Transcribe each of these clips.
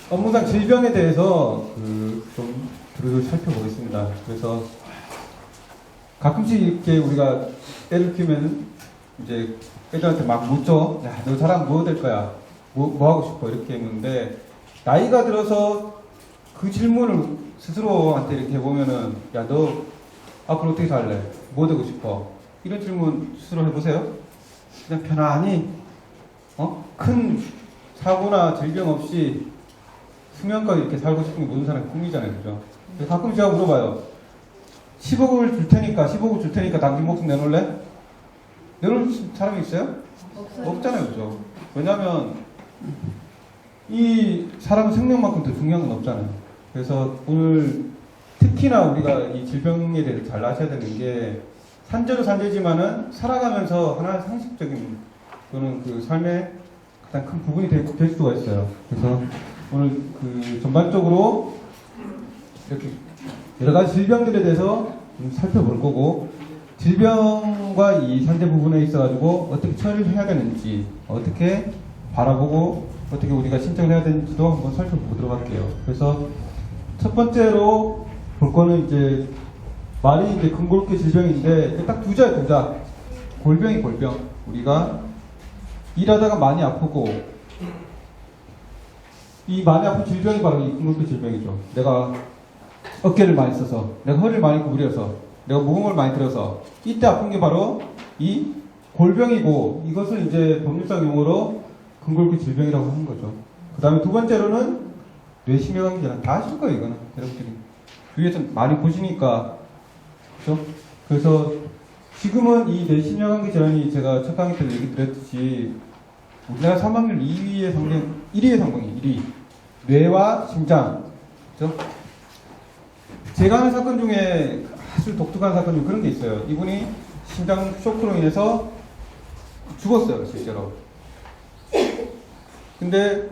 업무상 질병에 대해서 좀 두루두루 살펴보겠습니다. 그래서 가끔씩 이렇게 우리가 애를 키우면 이제 애들한테 막 묻죠. 야, 너 자라면 뭐 될 거야? 뭐 하고 싶어? 이렇게 했는데 나이가 들어서 그 질문을 스스로한테 이렇게 해보면은 야, 너 앞으로 어떻게 살래? 뭐 되고 싶어? 이런 질문 스스로 해보세요. 그냥 편안히 큰 사고나 질병 없이 수명까지 이렇게 살고 싶은 게 모든 사람의 꿈이잖아요. 그죠? 가끔 제가 물어봐요. 10억을 줄 테니까 당신 목숨 내놓을래? 내놓을 사람이 있어요? 없잖아요. 그죠? 왜냐면 이 사람 생명만큼 더 중요한 건 없잖아요. 그래서 오늘 특히나 우리가 이 질병에 대해서 잘 아셔야 되는 게 산재도 산재지만은 살아가면서 하나의 상식적인 또는 그 삶의 가장 큰 부분이 될 수가 있어요. 그래서 오늘 전반적으로 이렇게 여러 가지 질병들에 대해서 좀 살펴볼 거고, 질병과 이 산재 부분에 있어가지고 어떻게 처리를 해야 되는지, 어떻게 바라보고 어떻게 우리가 신청을 해야 되는지도 한번 살펴보도록 할게요. 그래서 첫 번째로 볼 거는 이제 말이 이제 근골격 질병인데 딱 두 자. 골병이 골병. 우리가 일하다가 많이 아프고 이 많이 아픈 질병이 바로 이 근골격 질병이죠. 내가 어깨를 많이 써서, 내가 허리를 많이 구부려서, 내가 무거운 많이 들어서 이때 아픈 게 바로 이 골병이고, 이것을 이제 법률상 용어로 근골격 질병이라고 하는 거죠. 그 다음에 두 번째로는 뇌심혈관계 질환. 다 아실 거예요, 이거는. 여러분들이 주위에서 많이 보시니까. 그렇죠? 그래서 지금은 이 뇌심혈관계 질환이 제가 첫 강의 때도 얘기 드렸듯이 우리나라 사망률 1위의 상봉이 1위. 뇌와 심장. 그렇죠? 제가 하는 사건 중에 아주 독특한 사건 중 그런 게 있어요. 이분이 심장 쇼크로 인해서 죽었어요, 실제로. 근데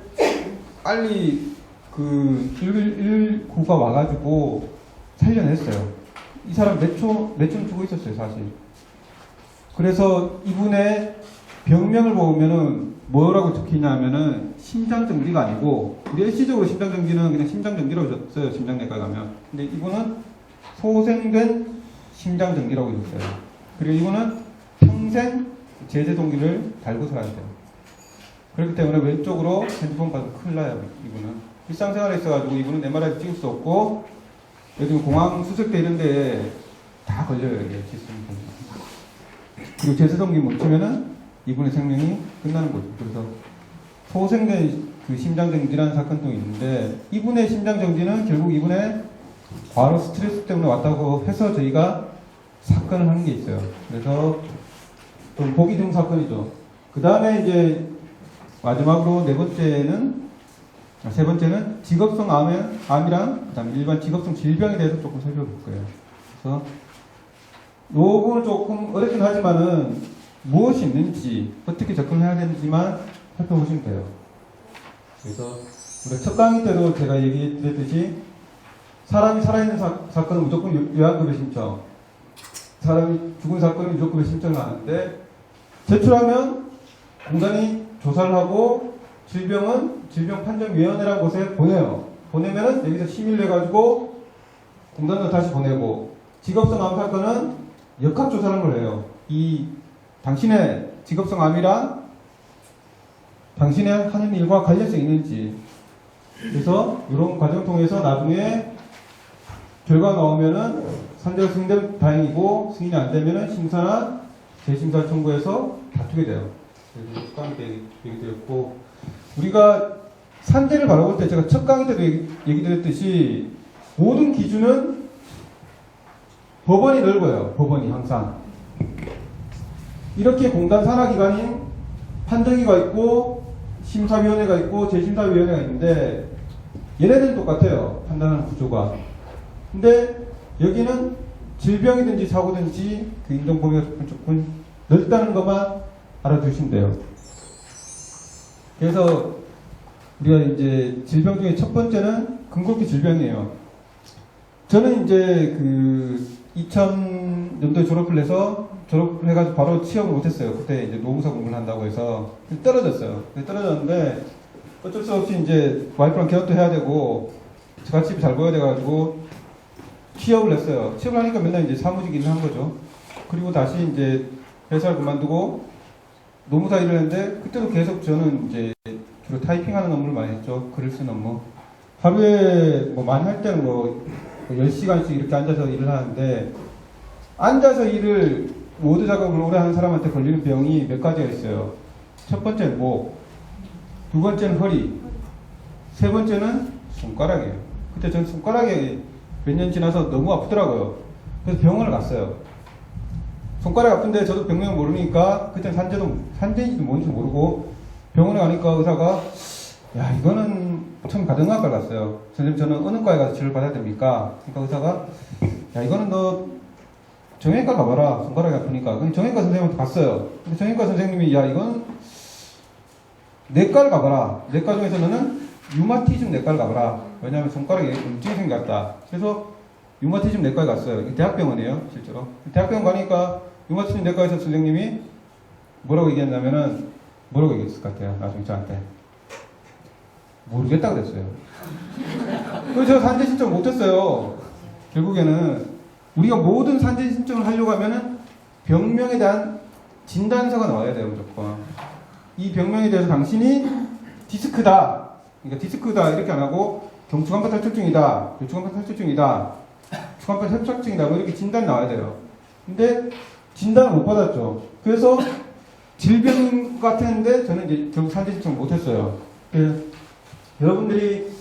빨리 119가 와가지고 살려냈어요. 이 사람 몇 초 죽어 있었어요, 사실. 그래서 이분의 병명을 보면은 뭐라고 적히냐 하면은 심장정지가 아니고, 우리 일시적으로 심장정지는 그냥 심장정지라고 써요, 심장내과 가면. 근데 이분은 소생된 심장정지라고 적어요. 그리고 이분은 평생 제재동기를 달고 살아야 돼요. 그렇기 때문에 왼쪽으로 핸드폰 봐도 큰일 나요, 이분은. 일상생활에 있어가지고 이분은 MRI 찍을 수 없고, 요즘 공항 수색대 이런 데에 다 걸려요, 여기 지금. 그리고 제재동기 멈추면은 이분의 생명이 끝나는 거죠. 그래서 소생된 그 심장정지라는 사건도 있는데, 이분의 심장정지는 결국 이분의 과로 스트레스 때문에 왔다고 해서 저희가 사건을 하는 게 있어요. 그래서 좀 보기 드문 사건이죠. 그 다음에 이제 마지막으로 세 번째는 직업성 암이랑 그다음에 일반 직업성 질병에 대해서 조금 살펴볼 거예요. 그래서 요거는 조금 어렵긴 하지만은 무엇이 있는지, 어떻게 접근해야 되는지만 살펴보시면 돼요. 그래서 우리가 첫 강의 때도 제가 얘기드렸듯이 사람이 살아있는 사건은 무조건 요양급여 신청, 사람이 죽은 사건은 무조건 신청을 하는데, 제출하면 공단이 조사를 하고 질병은 질병판정위원회라는 곳에 보내요. 보내면은 여기서 심의를 해가지고 공단으로 다시 보내고, 직업성 암 사건은 역학조사라는 걸 해요. 이 당신의 직업성 암이랑 당신의 하는 일과 관련성이 있는지. 그래서 이런 과정 통해서 나중에 결과 나오면은 산재가 승인되면 다행이고, 승인이 안 되면은 심사나 재심사 청구해서 다투게 돼요. 그래서 첫 강의 때 얘기 드렸고, 우리가 산재를 바라볼 때 제가 첫 강의 때도 얘기 드렸듯이 모든 기준은 법원이 넓어요. 법원이 항상. 이렇게 공단 산하기관인 판정위가 있고 심사위원회가 있고 재심사위원회가 있는데 얘네들은 똑같아요. 판단하는 구조가. 근데 여기는 질병이든지 사고든지 그 인정 범위가 조금 넓다는 것만 알아두시면 돼요. 그래서 우리가 이제 질병 중에 첫 번째는 근골격 질병이에요. 저는 이제 그 2000년도에 졸업을 해서 졸업을 해가지고 바로 취업을 못했어요. 그때 이제 노무사 공부를 한다고 해서 떨어졌어요. 떨어졌는데 어쩔 수 없이 이제 와이프랑 결혼도 해야 되고 같이 잘 보여야 돼가지고 취업을 했어요. 취업을 하니까 맨날 이제 사무직 일을 한 거죠. 그리고 다시 이제 회사를 그만두고 노무사 일을 했는데 그때도 계속 저는 이제 주로 타이핑하는 업무를 많이 했죠. 글을 쓰는 업무. 하루에 뭐 많이 할 때는 뭐 10시간씩 이렇게 앉아서 일을 하는데 앉아서 일을 모드 작업을 오래 하는 사람한테 걸리는 병이 몇 가지가 있어요. 첫 번째는 목, 두 번째는 허리, 세 번째는 손가락이에요. 그때 전 손가락이 몇 년 지나서 너무 아프더라고요. 그래서 병원을 갔어요. 손가락 아픈데 저도 병명을 모르니까 그때 산재인지도 뭔지 모르고 병원에 가니까 의사가 야 이거는 처음 가정의학과를 갔어요. 선생님 저는 어느 과에 가서 치료를 받아야 됩니까? 그러니까 의사가 야 이거는 너 정형외과 가봐라. 손가락이 아프니까. 그럼 정형외과 선생님한테 갔어요. 근데 정형외과 선생님이 야 이건 내과를 가봐라. 내과 중에서 너는 류마티즘 내과를 가봐라. 왜냐하면 손가락에 염증이 생겼다. 그래서 류마티즘 내과에 갔어요. 대학병원이에요 실제로. 대학병원 가니까 류마티즘 내과에서 선생님이 뭐라고 얘기했냐면은 뭐라고 얘기했을 것 같아요. 나중에 저한테 모르겠다 그랬어요. 그래서 제가 산재 신청 못했어요. 결국에는 우리가 모든 산재 신청을 하려고 하면은 병명에 대한 진단서가 나와야 돼요, 무조건. 이 병명에 대해서 당신이 디스크다. 그러니까 디스크다 이렇게 안 하고 경추간판 탈출증이다, 요추간판 탈출증이다, 추간판 협착증이다, 뭐 이렇게 진단 나와야 돼요. 근데 진단을 못 받았죠. 그래서 질병 같았는데 저는 이제 결국 산재 신청을 못했어요. 그래서 여러분들이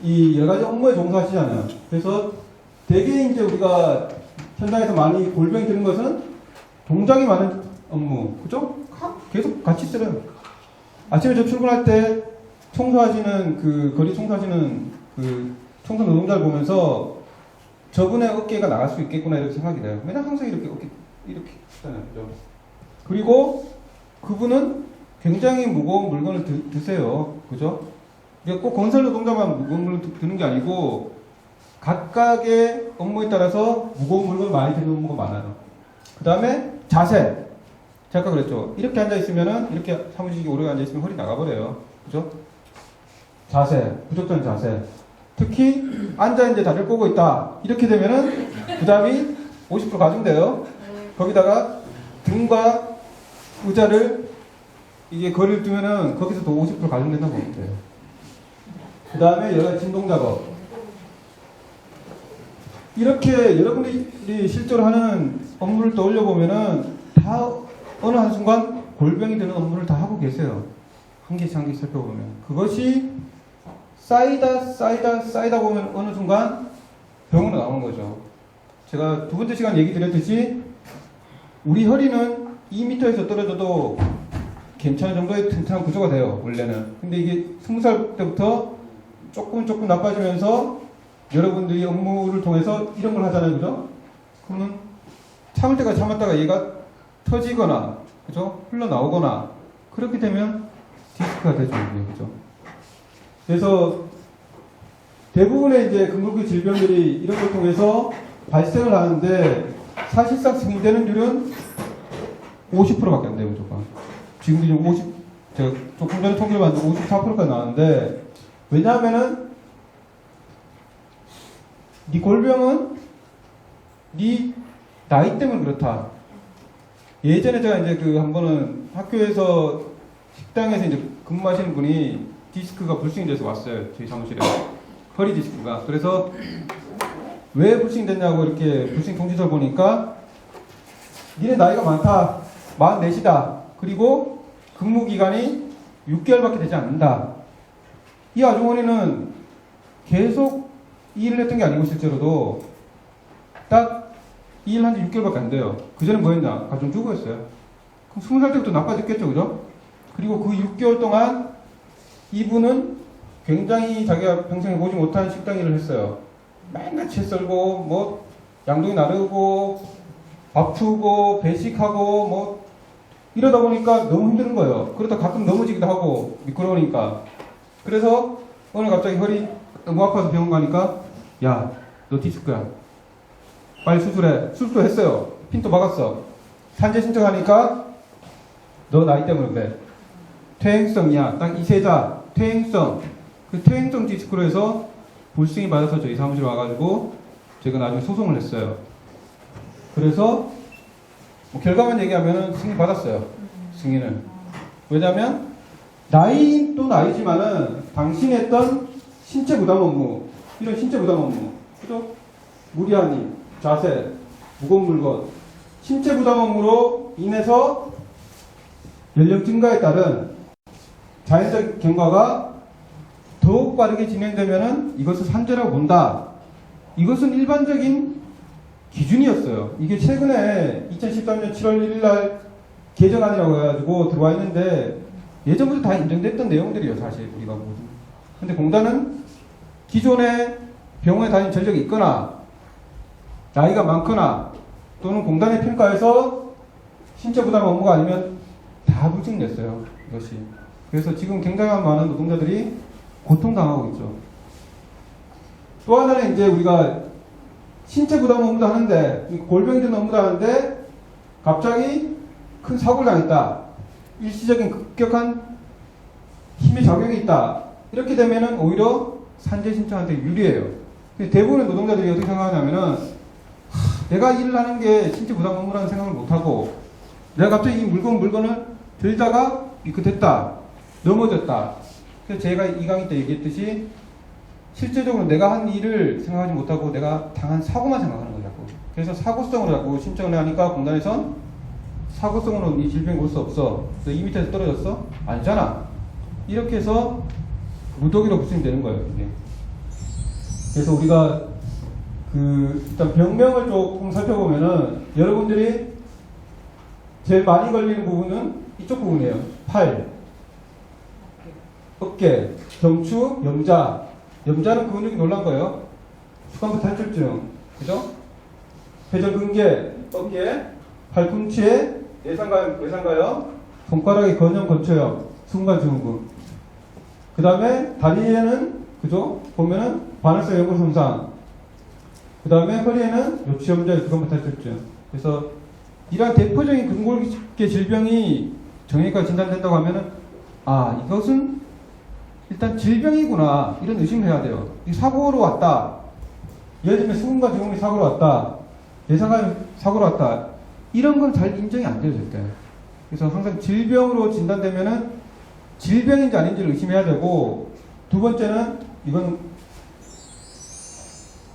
이 여러 가지 업무에 종사하시잖아요. 그래서 대개 이제 우리가 현장에서 많이 골병이 드는 것은 동작이 많은 업무, 그죠? 계속 같이 들어요. 아침에 저 출근할 때 청소하시는 그 거리 청소하시는 그 청소 노동자를 보면서 저분의 어깨가 나갈 수 있겠구나 이렇게 생각이 돼요. 맨날 항상 이렇게 어깨 이렇게 있잖아요, 그죠? 그리고 그분은 굉장히 무거운 물건을 드세요, 그죠? 꼭 건설 노동자만 무거운 물건을 드는 게 아니고 각각의 업무에 따라서 무거운 물건을 많이 드는 업무가 많아요. 그 다음에 자세. 제가 아까 그랬죠. 이렇게 앉아있으면은, 이렇게 사무실에 오래 앉아있으면 허리 나가버려요. 그죠? 자세. 부적절한 자세. 특히, 앉아 이제 다리를 꼬고 있다. 이렇게 되면은 부담이 50% 가중돼요. 거기다가 등과 의자를 이게 거리를 두면은 거기서 또 50% 가중된다고 보면 돼요. 그 다음에 여러 가지 진동 작업. 이렇게 여러분들이 실제로 하는 업무를 떠올려 보면은 다 어느 한순간 골병이 되는 업무를 다 하고 계세요. 한 개씩 한 개씩 살펴보면. 그것이 쌓이다 보면 어느 순간 병으로 나오는 거죠. 제가 두 번째 시간 얘기 드렸듯이 우리 허리는 2m에서 떨어져도 괜찮은 정도의 튼튼한 구조가 돼요, 원래는. 근데 이게 20살 때부터 조금 나빠지면서 여러분들이 업무를 통해서 이런 걸 하잖아요, 그죠? 그러면 참을 때까지 참았다가 얘가 터지거나, 그죠? 흘러나오거나, 그렇게 되면 디스크가 되죠, 이게, 그죠? 그래서 대부분의 이제 근골격 질병들이 이런 걸 통해서 발생을 하는데 사실상 승인되는 율은 50%밖에 안 돼요, 무조건. 지금 제가 조금 전에 통계를 봤는데 54%까지 나왔는데, 왜냐하면은 네 골병은 네 나이 때문에 그렇다. 예전에 제가 이제 그 한 번은 학교에서 식당에서 이제 근무하시는 분이 디스크가 불싱이 돼서 왔어요. 저희 사무실에. 허리 디스크가. 그래서 왜 불싱이 됐냐고 이렇게 불싱 통지서를 보니까 니네 나이가 많다. 44이다. 그리고 근무 기간이 6개월밖에 되지 않는다. 이 아주머니는 계속 이 일을 했던 게 아니고 실제로도 딱 이 일 한 지 6개월밖에 안 돼요. 그전에 뭐 했냐? 가정주부였어요. 그럼 20살 때부터 나빠졌겠죠, 그죠? 그리고 그 6개월 동안 이분은 굉장히 자기가 평생에 보지 못한 식당 일을 했어요. 맨날 채 썰고 뭐 양동이 나르고 밥 투고 배식하고 뭐 이러다 보니까 너무 힘든 거예요. 그러다 가끔 넘어지기도 하고 미끄러우니까. 그래서 오늘 갑자기 허리 너무 아파서 병원 가니까 야 너 디스크야. 빨리 수술해. 수술도 했어요. 핀도 박았어. 산재 신청하니까 너 나이 때문에 그래. 퇴행성이야. 딱 이 세자. 퇴행성. 그 퇴행성 디스크로 해서 불승인 받아서 저희 사무실 와가지고 제가 나중에 소송을 했어요. 그래서 뭐 결과만 얘기하면은 승인 받았어요. 승인을. 왜냐면 나이도 나이지만은 당신이 했던 신체 부담 업무, 이런 신체 부담 업무, 그죠? 무리한 일, 자세, 무거운 물건, 신체 부담 업무로 인해서 연령 증가에 따른 자연적 경과가 더욱 빠르게 진행되면은 이것을 산재라고 본다. 이것은 일반적인 기준이었어요. 이게 최근에 2013년 7월 1일 날 개정안이라고 해가지고 들어와 있는데 예전부터 다 인정됐던 내용들이에요, 사실 우리가 모두. 근데 공단은 기존에 병원에 다닌 전적이 있거나 나이가 많거나 또는 공단의 평가에서 신체 부담 업무가 아니면 다 불증냈어요, 이것이. 그래서 지금 굉장히 많은 노동자들이 고통당하고 있죠. 또 하나는 이제 우리가 신체 부담 업무도 하는데, 골병이 든 업무도 하는데, 갑자기 큰 사고를 당했다. 일시적인 급격한 힘의 작용이 있다. 이렇게 되면은 오히려 산재 신청한테 유리해요. 대부분의 노동자들이 어떻게 생각하냐면은, 내가 일을 하는 게 신체 부담 업무라는 생각을 못하고, 내가 갑자기 이 물건을 들다가 이렇게 됐다. 넘어졌다. 그래서 제가 이 강의 때 얘기했듯이, 실제적으로 내가 한 일을 생각하지 못하고 내가 당한 사고만 생각하는 거죠. 그래서 사고성으로 자꾸 신청을 하니까 공단에선 사고성으로 이 질병이 올 수 없어. 너 이 밑에서 떨어졌어? 아니잖아. 이렇게 해서 무더기로 불승되는 거예요, 이게. 그래서 우리가 일단 병명을 조금 살펴보면은 여러분들이 제일 많이 걸리는 부분은 이쪽 부분이에요. 팔, 어깨, 경추, 염자. 염자는 근육이 놀란 거예요. 수간부 탈출증, 그죠? 회전근개, 어깨, 팔꿈치에 외상가염, 손가락에 건염, 건초염, 순간증후군. 그 다음에 다리에는, 그죠? 보면은 반응성 연골 손상. 그 다음에 허리에는 요추염자, 수간부 탈출증. 그래서 이러한 대표적인 근골계 질병이 정형외과 진단된다고 하면은, 아, 이것은 일단 질병이구나, 이런 의심을 해야 돼요. 이 사고로 왔다. 예를 들면 수근과 증후군이 사고로 왔다. 예상가염 사고로 왔다. 이런 건 잘 인정이 안 돼요, 절대. 그래서 항상 질병으로 진단되면은 질병인지 아닌지를 의심해야 되고, 두 번째는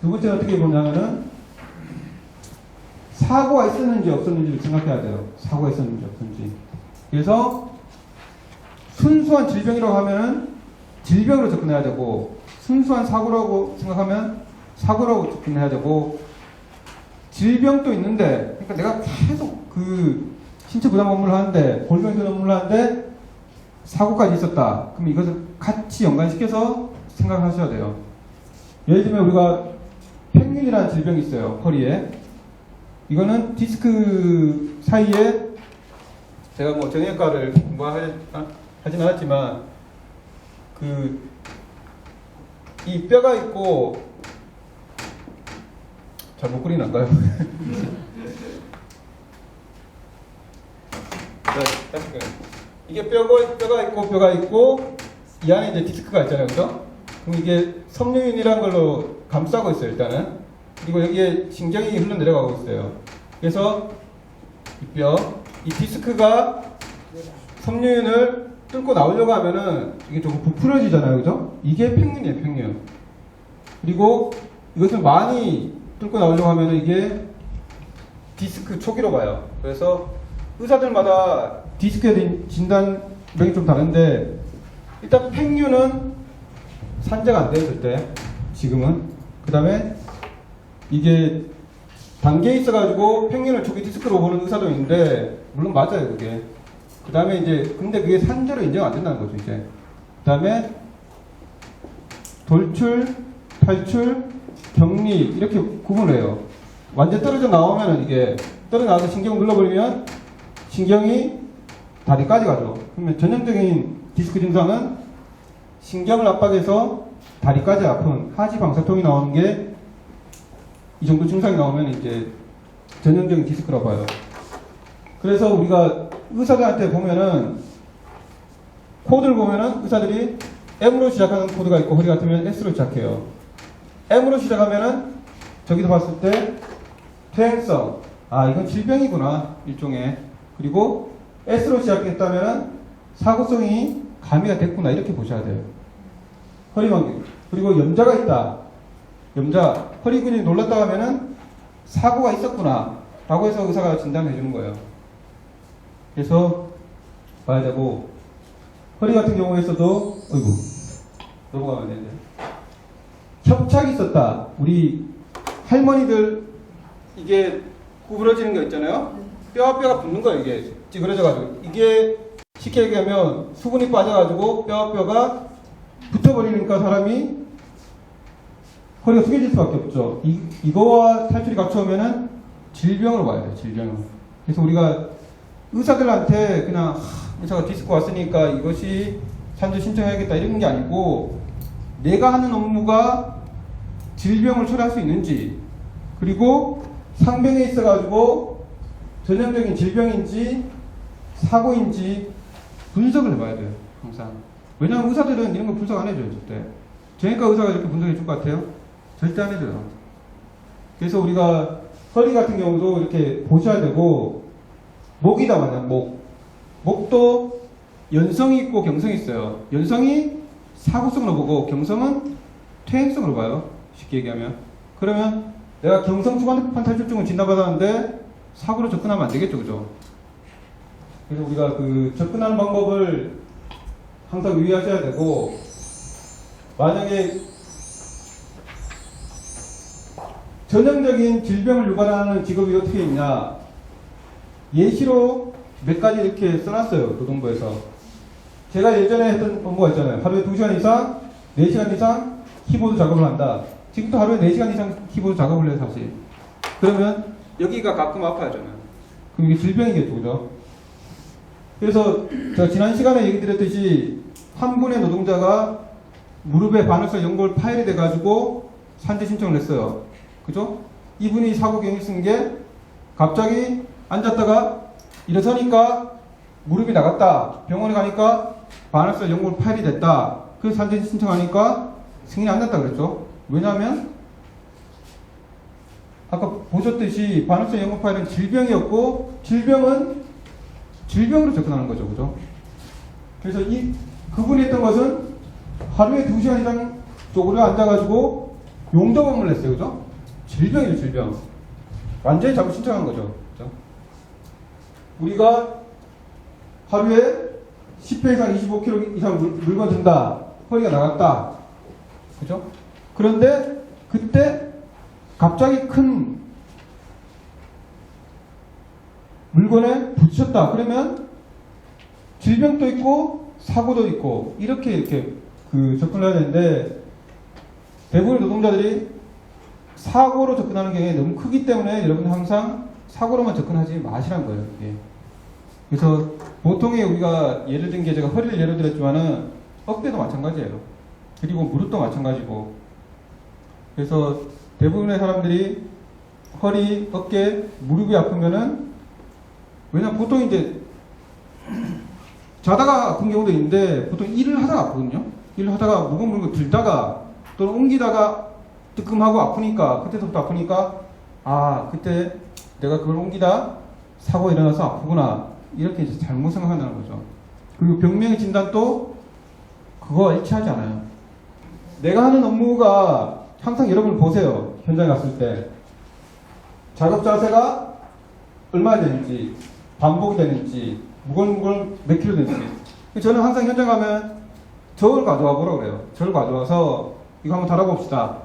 어떻게 보냐면은 사고가 있었는지 없었는지를 생각해야 돼요. 사고가 있었는지 없었는지. 그래서 순수한 질병이라고 하면은 질병으로 접근해야 되고, 순수한 사고라고 생각하면 사고라고 접근해야 되고, 질병도 있는데, 그러니까 내가 계속 신체 부담 업무를 하는데, 골병 업무를 하는데 사고까지 있었다. 그럼 이것을 같이 연관시켜서 생각하셔야 돼요. 예를 들면 우리가 팽윤이라는 질병이 있어요, 허리에. 이거는 디스크 사이에, 제가 뭐 정형외과를 하진 않았지만, 이 뼈가 있고, 잘못 그리는가요? 이게 뼈가 있고, 이 안에 이제 디스크가 있잖아요, 그죠? 그럼 이게 섬유인이라는 걸로 감싸고 있어요, 일단은. 그리고 여기에 신경이 흘러내려가고 있어요. 그래서 이 디스크가 섬유인을 뚫고 나오려고 하면은 이게 조금 부풀어지잖아요, 그죠? 이게 팽윤이에요, 팽윤. 그리고 이것을 많이 뚫고 나오려고 하면은 이게 디스크 초기로 가요. 그래서 의사들마다 디스크에 대한 진단명이 좀 다른데, 일단 팽윤은 산재가 안 돼요, 절대. 지금은. 그 다음에 이게 단계에 있어가지고 팽윤을 초기 디스크로 보는 의사도 있는데, 물론 맞아요, 그게. 그 다음에 이제, 근데 그게 산재로 인정 안 된다는 거죠, 이제. 그 다음에, 돌출, 탈출, 격리, 이렇게 구분을 해요. 완전 떨어져 나오면은 이게, 떨어져 나와서 신경을 눌러버리면, 신경이 다리까지 가죠. 그러면 전형적인 디스크 증상은 신경을 압박해서 다리까지 아픈 하지 방사통이 나오는 게 이 정도 증상이 나오면 이제 전형적인 디스크라고 봐요. 그래서 우리가 의사들한테 보면은 코드를 보면은 의사들이 M으로 시작하는 코드가 있고 허리 같으면 S로 시작해요. M으로 시작하면은 저기서 봤을 때 퇴행성, 아 이건 질병이구나 일종의. 그리고 S로 시작했다면은 사고성이 가미가 됐구나 이렇게 보셔야 돼요. 허리망. 그리고 염자가 있다. 염자, 허리 근육이 놀랐다 하면은 사고가 있었구나 라고 해서 의사가 진단해 주는 거예요. 그래서 봐야 되고, 허리 같은 경우에서도 어이구 넘어가면 되는데 협착이 있었다. 우리 할머니들 이게 구부러지는 거 있잖아요. 뼈가 붙는 거예요. 이게 찌그러져가지고, 이게 쉽게 얘기하면 수분이 빠져가지고 뼈가 붙어버리니까 사람이 허리가 숙여질 수밖에 없죠. 이거와 탈출이 갖춰오면은 질병으로 봐야 돼요. 질병을. 그래서 우리가 의사들한테 그냥 의사가 디스크 왔으니까 이것이 산재 신청해야겠다 이런 게 아니고, 내가 하는 업무가 질병을 초래할 수 있는지, 그리고 상병에 있어가지고 전형적인 질병인지 사고인지 분석을 해봐야 돼요. 항상. 왜냐하면 의사들은 이런 거 분석 안 해줘요. 절대. 정형외과 의사가 이렇게 분석해 줄 것 같아요? 절대 안 해줘요. 그래서 우리가 허리 같은 경우도 이렇게 보셔야 되고, 목이다 만약 목도 연성이 있고 경성이 있어요. 연성이 사고성으로 보고 경성은 퇴행성으로 봐요. 쉽게 얘기하면. 그러면 내가 경성 추간판 탈출증을 진단받았는데 사고로 접근하면 안 되겠죠, 그죠? 그래서 우리가 그 접근하는 방법을 항상 유의하셔야 되고, 만약에 전형적인 질병을 유발하는 직업이 어떻게 있냐, 예시로 몇 가지 이렇게 써놨어요. 노동부에서. 제가 예전에 했던 업무가 있잖아요. 하루에 2시간 이상, 4시간 이상 키보드 작업을 한다. 지금도 하루에 4시간 이상 키보드 작업을 해요, 사실. 그러면 여기가 가끔 아파요, 저는. 그럼 이게 질병이겠죠, 그죠? 그래서 제가 지난 시간에 얘기 드렸듯이 한 분의 노동자가 무릎에 반월성 연골 파열이 돼가지고 산재 신청을 했어요. 그죠? 이분이 사고 경위 쓴 게 갑자기 앉았다가 일어서니까 무릎이 나갔다. 병원에 가니까 반월성 연골 파열이 됐다. 그래서 산재 신청하니까 승인이 안 났다 그랬죠. 왜냐하면 아까 보셨듯이 반월성 연골 파열은 질병이었고, 질병은 질병으로 접근하는 거죠. 그죠? 그래서 그분이 했던 것은 하루에 2시간 이상 쪼그려 앉아가지고 용접 업무를 했어요. 그죠? 질병이죠, 질병. 완전히 잘못 신청한 거죠. 그죠? 우리가 하루에 10회 이상 25kg 이상 물건 든다. 허리가 나갔다. 그죠? 그런데 그때 갑자기 큰 물건에 부딪혔다. 그러면 질병도 있고 사고도 있고 이렇게 그 접근을 해야 되는데, 대부분의 노동자들이 사고로 접근하는 경우에 너무 크기 때문에 여러분들 항상 사고로만 접근하지 마시란 거예요. 예. 그래서 보통의 우리가 예를 든 게, 제가 허리를 예를 들었지만은 어깨도 마찬가지예요. 그리고 무릎도 마찬가지고. 그래서 대부분의 사람들이 허리, 어깨, 무릎이 아프면은, 왜냐면 보통 이제 자다가 아픈 경우도 있는데 보통 일을 하다가 아프거든요. 일을 하다가 무거운 물건 들다가 또는 옮기다가 뜨끔하고 아프니까, 그때부터 아프니까, 아 그때 내가 그걸 옮기다 사고가 일어나서 아프구나, 이렇게 이제 잘못 생각한다는 거죠. 그리고 병명의 진단도 그거와 일치하지 않아요. 내가 하는 업무가, 항상 여러분 보세요. 현장에 갔을 때 작업 자세가 얼마나 되는지, 반복이 되는지, 무거운 몇 킬로 되는지. 저는 항상 현장 가면 저울 가져와 보라고 그래요. 저울 가져와서 이거 한번 달아봅시다.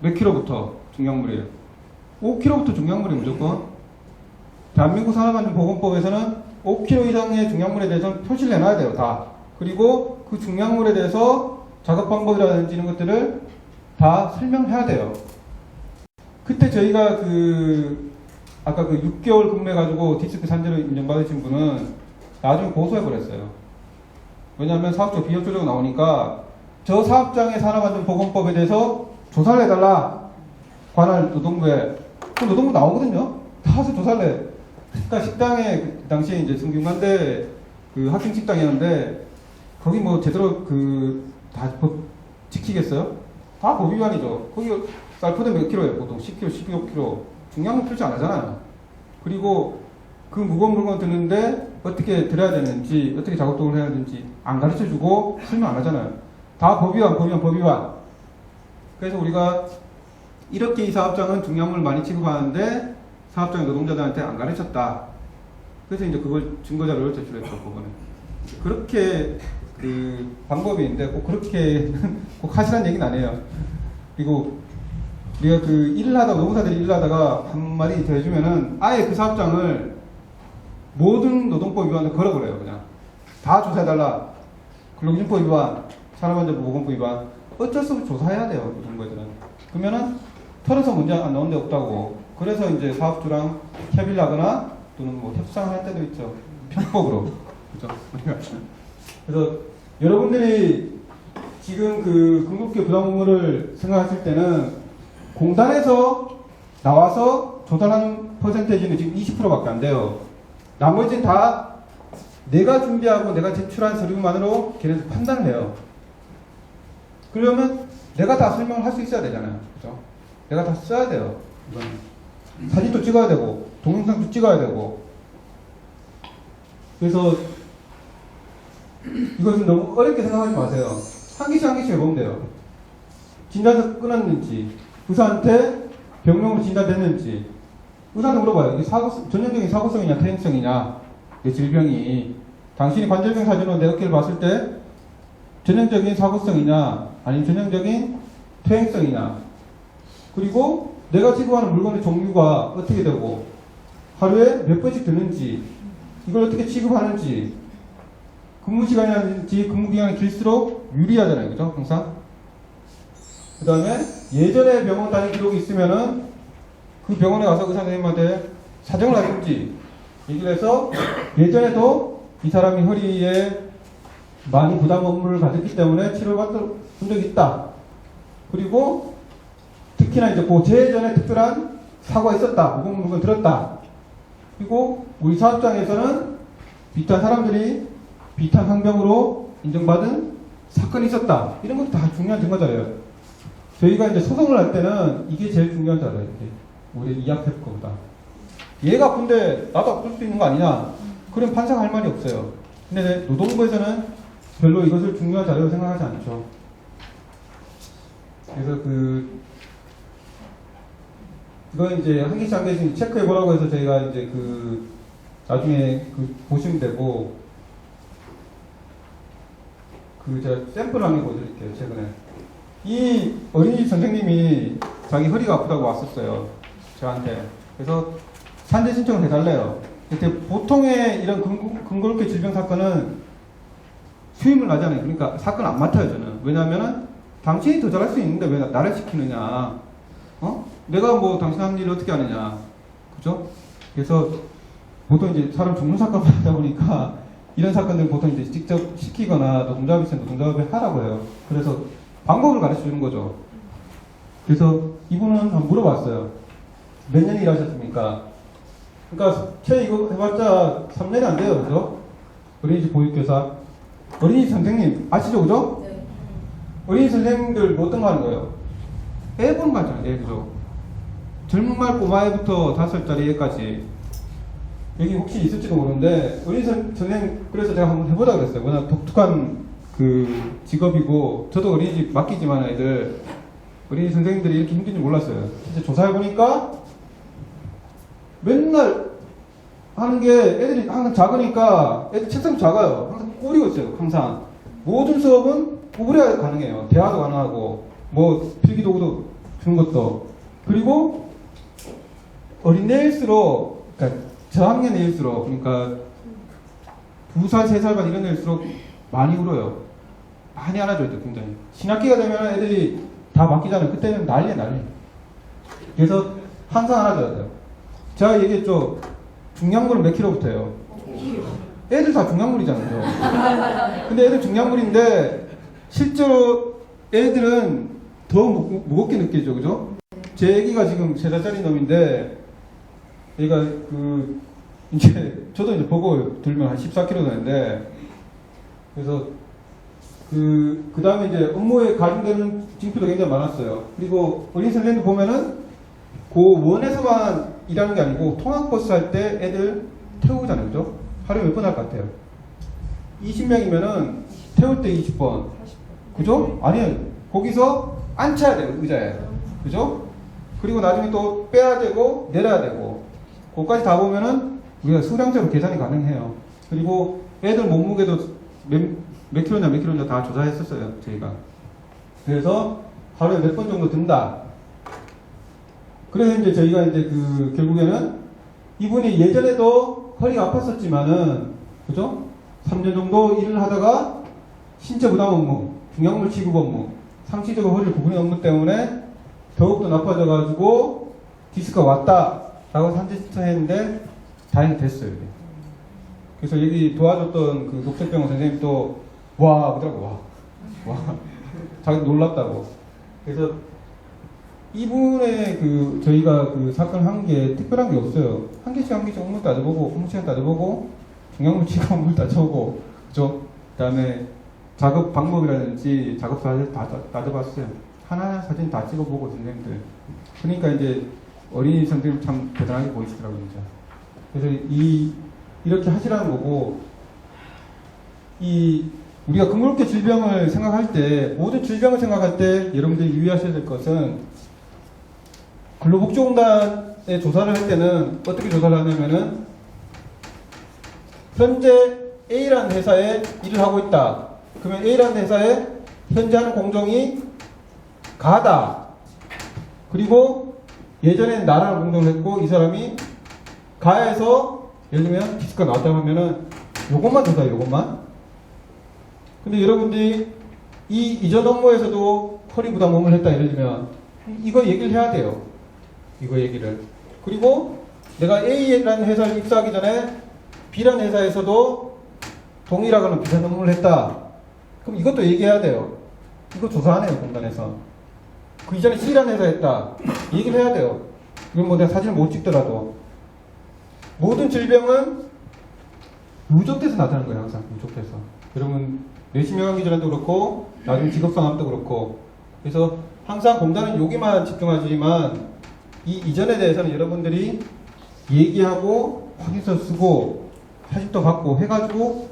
몇 킬로부터 중량물이에요? 5킬로부터 중량물이 무조건. 대한민국 산업안전보건법에서는 5킬로 이상의 중량물에 대해서는 표시를 해놔야 돼요. 다. 그리고 그 중량물에 대해서 작업 방법이라든지 이런 것들을 다 설명해야 돼요. 그때 저희가 아까 6개월 근무해가지고 디스크 산재로 인정받으신 분은 나중에 고소해버렸어요. 왜냐하면 사업적 비협조적 나오니까 저 사업장의 산업안전보건법에 대해서 조사를 해달라. 관할 노동부에 그 노동부 나오거든요. 다 와서 조사를 해. 그러니까 식당에 그 당시에 이제 성균관대 그 학생 식당이었는데 거기 뭐 제대로 그 다 법 지키겠어요? 다 법 위반이죠. 거기 쌀포대 몇 킬로예요? 보통 10kg, 15kg. 중량은 표시 안 하잖아요. 그리고 그 무거운 물건 드는데 어떻게 들어야 되는지, 어떻게 작업동을 해야 되는지 안 가르쳐 주고 설명 안 하잖아요. 다 법 위반, 법 위반, 법 위반. 그래서 우리가 이렇게 이 사업장은 중량물을 많이 취급하는데 사업장 노동자들한테 안 가르쳤다. 그래서 이제 그걸 증거자료를 제출했죠, 법원에. 그렇게 그 방법이 있는데 꼭 그렇게 꼭 하시라는 얘기는 아니에요. 그리고 우리가 그 일을 하다가, 노무사들이 일을 하다가 한 마디 더 해주면은 아예 그 사업장을 모든 노동법 위반을 걸어버려요, 그냥. 다 조사해달라. 근로기준법 위반, 산업안전보건법 위반. 어쩔 수 없이 조사해야 돼요, 이런 거들은. 그러면은 털어서 문제 안 나온 데 없다고. 그래서 이제 사업주랑 협의를 하거나 또는 뭐 협상을 할 때도 있죠. 편법으로. 그죠? 그래서 여러분들이 지금 그 궁극기 부담 업무를 생각하실 때는 공단에서 나와서 조달하는 퍼센테이지는 지금 20%밖에 안 돼요. 나머지는 다 내가 준비하고 내가 제출한 서류만으로 걔네들 판단을 해요. 그러면 내가 다 설명을 할 수 있어야 되잖아요. 그죠? 내가 다 써야 돼요. 이거는. 사진도 찍어야 되고, 동영상도 찍어야 되고. 그래서 이것은 너무 어렵게 생각하지 마세요. 한 개씩 한 개씩 해보면 돼요. 진단서 끊었는지, 의사한테 병명으로 진단됐는지, 의사한테 물어봐요. 이게 전형적인 사고성이냐, 퇴행성이냐, 이 질병이. 당신이 관절병 사진으로 내 어깨를 봤을 때, 전형적인 사고성이냐, 아니면 전형적인 퇴행성이냐. 그리고 내가 취급하는 물건의 종류가 어떻게 되고, 하루에 몇 번씩 드는지, 이걸 어떻게 취급하는지, 근무 시간이라든지 근무 기간이 길수록 유리하잖아요. 그죠? 항상. 그 다음에 예전에 병원 다닌 기록이 있으면은 그 병원에 가서 의사 선생님한테 사정을 하든지 얘기를 해서 예전에도 이 사람이 허리에 많이 부담 업무를 가졌기 때문에 치료를 받은 적이 있다. 그리고 특히나 이제 그 재전에 특별한 사고가 있었다. 무거운 물건 들었다. 그리고 우리 사업장에서는 비슷한 사람들이 비슷한 항병으로 인정받은 사건이 있었다. 이런 것도 다 중요한 증거자료예요. 저희가 이제 소송을 할 때는 이게 제일 중요한 자료예요. 우리 이학회법보다. 얘가 아픈데 나도 아플 수 있는 거 아니냐? 그럼 판사가 할 말이 없어요. 근데 노동부에서는 별로 이것을 중요한 자료로 생각하지 않죠. 그래서 이건 이제 한 개씩 한 개씩 체크해 보라고 해서 저희가 이제 나중에 보시면 되고, 제가 샘플을 한 개 보여드릴게요, 최근에. 이 어린이집 선생님이 자기 허리가 아프다고 왔었어요, 저한테. 그래서 산재 신청을 해달래요. 근데 보통의 이런 근골격 질병 사건은 수임을 하잖아요. 그러니까 사건 안 맡아요, 저는. 왜냐면은 당신이 더 잘할 수 있는데 왜 나를 시키느냐. 내가 뭐 당신 하는 일을 어떻게 하느냐. 그죠? 그래서 보통 이제 사람 죽는 사건을 하다 보니까 이런 사건들은 보통 이제 직접 시키거나 노동자업이 있으면 노동자업을 하라고 해요. 그래서 방법을 가르쳐 주는 거죠. 그래서 이분은 한번 물어봤어요. 몇 년 일하셨습니까? 그러니까 채 이거 해봤자 3년이 안 돼요. 그죠? 어린이집 보육교사. 어린이집 선생님 아시죠? 그죠? 네. 어린이집 선생님들 뭐 어떤 거 하는 거예요? 애 보는 거 하잖아요. 애, 그죠? 젊은 말 꼬마애부터 5살짜리 애까지. 여기 혹시 있을지도 모르는데 어린이집 선생님, 그래서 제가 한번 해보자 그랬어요. 워낙 독특한 직업이고, 저도 어린이집 맡기지만 애들, 어린이집 선생님들이 이렇게 힘든지 몰랐어요. 진짜 조사해보니까 맨날 하는 게 애들이 항상 작으니까 애들 책상도 작아요. 항상 꼬리고 있어요. 항상 모든 수업은 구부려야 가능해요. 대화도 가능하고 뭐 필기도구도 주는 것도. 그리고 어린애일수록, 그러니까 저학년 애일수록, 그러니까 2살, 3살 이런 애일수록 많이 울어요. 많이 안아줘야 돼요. 굉장히. 신학기가 되면 애들이 다 바뀌잖아요. 그때는 난리. 그래서 항상 안아줘야 돼요. 제가 얘기했죠. 중량물은 몇 킬로부터예요? 애들 다 중량물이잖아요. 근데 애들 중량물인데 실제로 애들은 더 무겁게 느끼죠. 그죠? 제 애기가 지금 3살짜리 놈인데, 얘가 이제, 저도 이제 보고 들면 한 14kg 되는데, 그래서 그 다음에 이제 업무에 관련되는 징표도 굉장히 많았어요. 그리고 어린 선생님도 보면은, 그 원에서만 일하는 게 아니고, 통학버스 할 때 애들 태우잖아요. 그죠? 하루에 몇 번 할 것 같아요? 20명이면은, 태울 때 20번. 그죠? 아니에요. 거기서 앉혀야 돼요, 의자에. 그죠? 그리고 나중에 또 빼야 되고, 내려야 되고, 그거까지 다 보면은 우리가 수량적으로 계산이 가능해요. 그리고 애들 몸무게도 몇 킬로냐 다 조사했었어요, 저희가. 그래서 하루에 몇 번 정도 든다. 그래서 이제 저희가 이제 결국에는 이분이 예전에도 허리가 아팠었지만은, 그죠? 3년 정도 일을 하다가 신체 부담 업무, 중약물 취급 업무, 상시적으로 허리를 구부린 업무 때문에 더욱더 나빠져가지고 디스크가 왔다라고 산지했는데 다행히 됐어요. 그래서 여기 도와줬던 그 녹색병원 선생님도 와 그러더라고. 와 자기 놀랍다고. 그래서 이분의 저희가 사건 한 게 특별한 게 없어요. 한 개씩 업무 따져보고 업무 시간 따져보고 중약물 취급 업무 따져보고, 그죠? 그다음에 작업 방법이라든지 작업 사실 다 따져봤어요. 하나하나 사진 다 찍어보고 선생님들. 그러니까 이제 어린이 선생님 참 대단하게 보이시더라고요, 진짜. 그래서 이렇게 하시라는 거고, 우리가 근골격 질병을 생각할 때, 모든 질병을 생각할 때 여러분들이 유의하셔야 될 것은, 근로복지공단에 조사를 할 때는 어떻게 조사를 하냐면은, 현재 A라는 회사에 일을 하고 있다. 그러면 A라는 회사에 현재 하는 공정이 가다. 그리고 예전에는 나라는 공정을 했고 이 사람이 가에서 예를 들면 디스크가 나왔다고 하면은 요것만 조사해요. 요것만. 근데 여러분들이 이전 업무에서도 허리 부담 업무를 했다 예를 들면 이거 얘기를 해야 돼요. 이거 얘기를. 그리고 내가 A라는 회사를 입사하기 전에 B라는 회사에서도 동일하거나 비슷한 업무를 했다. 그럼 이것도 얘기해야 돼요. 이거 조사 안 해요, 공단에서. 그 이전에 C라는 회사 했다. 얘기를 해야 돼요. 이건 뭐 내가 사진을 못 찍더라도. 모든 질병은 누적돼서 나타나는 거예요, 항상. 누적돼서. 여러분, 내시명 기준에도 그렇고, 나중에 직업상함도 그렇고. 그래서 항상 공단은 여기만 집중하지만, 이전에 대해서는 여러분들이 얘기하고, 확인서 쓰고, 사진도 받고 해가지고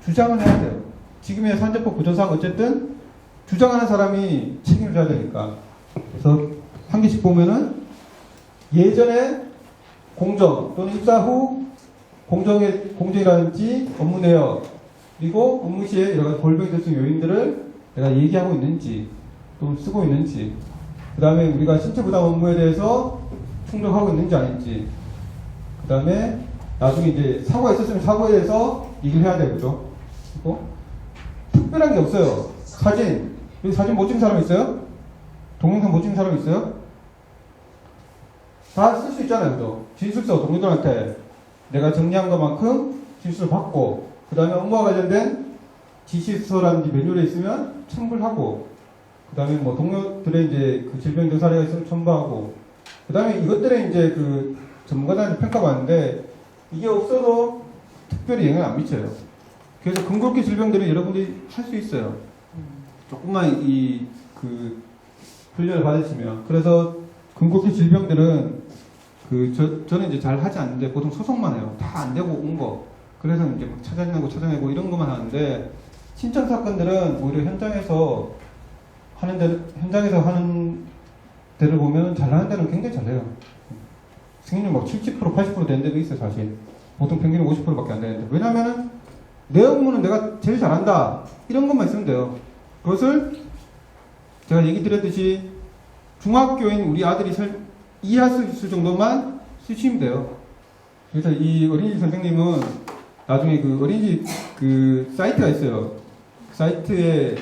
주장을 해야 돼요. 지금의 산재법 구조상 어쨌든 주장하는 사람이 책임을 져야 되니까. 그래서 한 개씩 보면은 예전에 공정 또는 입사 후 공정이라든지 업무 내역 그리고 업무 시에 여러 가지 골병이 될 수 있는 요인들을 내가 얘기하고 있는지 또 쓰고 있는지 그 다음에 우리가 신체 부담 업무에 대해서 충족하고 있는지 아닌지 그 다음에 나중에 이제 사고가 있었으면 사고에 대해서 얘기를 해야 되고 그죠? 그리고 특별한 게 없어요. 사진. 여기 사진 못 찍은 사람 있어요? 동영상 못 찍은 사람 있어요? 다 쓸 수 있잖아요. 그죠? 진술서 동료들한테 내가 정리한 것만큼 진술을 받고 그 다음에 업무와 관련된 지시서라든지 매뉴얼에 있으면 첨부하고 그 다음에 뭐 동료들의 이제 그 질병 등 사례가 있으면 첨부하고 그 다음에 이것들에 이제 그 전문가들한테 평가받는데 이게 없어도 특별히 영향을 안 미쳐요. 그래서 근골격 질병들은 여러분들이 할 수 있어요. 조금만 훈련을 받으시면. 그래서 근골격 질병들은 저는 이제 잘 하지 않는데 보통 소송만 해요. 다 안 되고 온 거. 그래서 이제 막 찾아내고 이런 것만 하는데 신청 사건들은 오히려 현장에서 하는 데를 보면 잘하는 데는 굉장히 잘해요. 승인율 막 70%, 80% 되는 데도 있어요, 사실. 보통 평균은 50%밖에 안 되는데. 왜냐면은 내 업무는 내가 제일 잘한다. 이런 것만 있으면 돼요. 그것을 제가 얘기 드렸듯이 중학교인 우리 아들이 이해할 수 있을 정도만 쓰시면 돼요. 그래서 이 어린이집 선생님은 나중에 그 어린이집 그 사이트가 있어요. 그 사이트에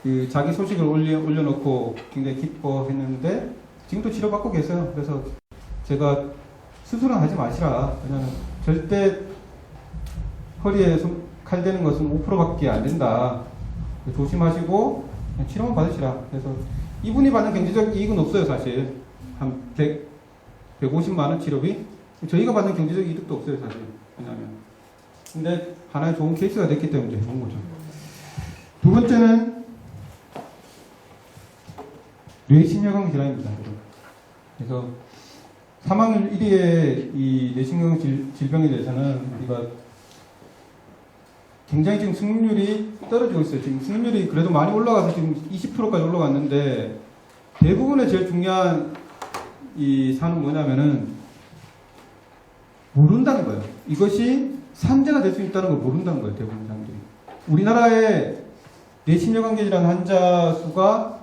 그 자기 소식을 올려놓고 굉장히 기뻐했는데 지금도 치료받고 계세요. 그래서 제가 수술은 하지 마시라. 왜냐면 절대 허리에 칼 대는 것은 5%밖에 안 된다. 조심하시고 치료만 받으시라. 그래서 이분이 받는 경제적 이익은 없어요, 사실. 한 150만 원 치료비? 저희가 받는 경제적 이득도 없어요, 사실. 왜냐하면. 근데 하나의 좋은 케이스가 됐기 때문에 해본 거죠. 두 번째는 뇌신혈관 질환입니다. 그래서 사망률 1위의 이 뇌신경 질병에 대해서는 우리가 굉장히 지금 승률이 떨어지고 있어요. 지금 승률이 그래도 많이 올라가서 지금 20%까지 올라갔는데 대부분의 제일 중요한 이 사안은 뭐냐면은 모른다는 거예요. 이것이 산재가 될 수 있다는 걸 모른다는 거예요. 대부분 사람들이. 우리나라의 뇌신혈관계 질환 환자 수가